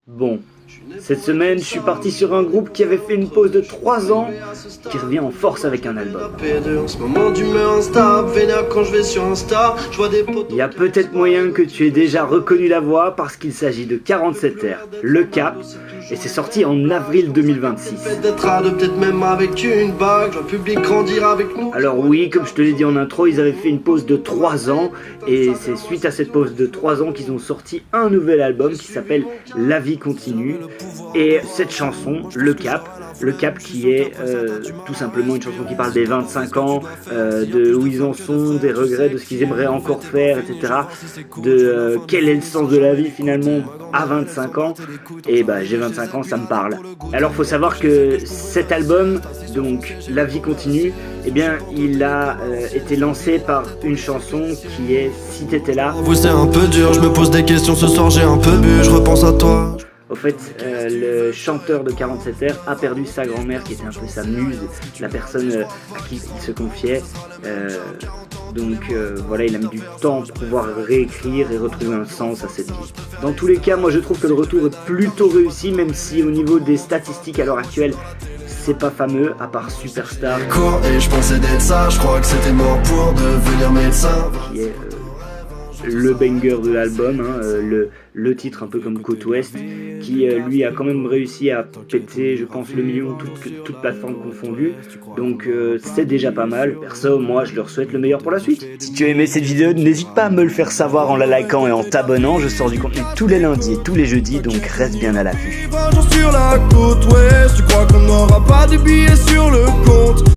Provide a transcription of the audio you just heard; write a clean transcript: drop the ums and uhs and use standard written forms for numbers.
Bon, cette semaine, je suis parti sur un groupe qui avait fait une pause de 3 ans, qui revient en force avec un album. Il y a peut-être moyen que tu aies déjà reconnu la voix parce qu'il s'agit de 47R, Le Cap, et c'est sorti en avril 2026. Alors oui, comme je te l'ai dit en intro, ils avaient fait une pause de 3 ans, et c'est suite à cette pause de 3 ans qu'ils ont sorti un nouvel album qui s'appelle La Vie Continue. Et cette chanson, Le Cap qui est tout simplement une chanson qui parle des 25 ans, de où ils en sont, des regrets, de ce qu'ils aimeraient encore faire, etc. De quel est le sens de la vie finalement à 25 ans. Et bah j'ai 25 ans, ça me parle. Alors faut savoir que cet album, donc La Vie Continue, eh bien il a été lancé par une chanson qui est Si t'étais là. C'est un peu dur, je me pose des questions ce soir, j'ai un peu bu, je repense à toi. Au fait, le chanteur de 47R a perdu sa grand-mère qui était un peu sa muse, la personne à qui il se confiait. Voilà, il a mis du temps pour pouvoir réécrire et retrouver un sens à cette vie. Dans tous les cas, moi je trouve que le retour est plutôt réussi, même si au niveau des statistiques à l'heure actuelle, c'est pas fameux, à part Superstar. Et je pensais d'être ça, je crois que c'était mort pour devenir médecin. Qui est le banger de l'album, le titre un peu comme Côte Ouest, qui lui a quand même réussi à péter, je pense, le million, toutes plateformes confondues. Donc c'est déjà pas mal. Perso, moi je leur souhaite le meilleur pour la suite. Si tu as aimé cette vidéo, n'hésite pas à me le faire savoir en la likant et en t'abonnant. Je sors du contenu tous les lundis et tous les jeudis, donc reste bien à l'affût. Sur la côte ouest, tu crois qu'on n'aura pas de billets sur le compte?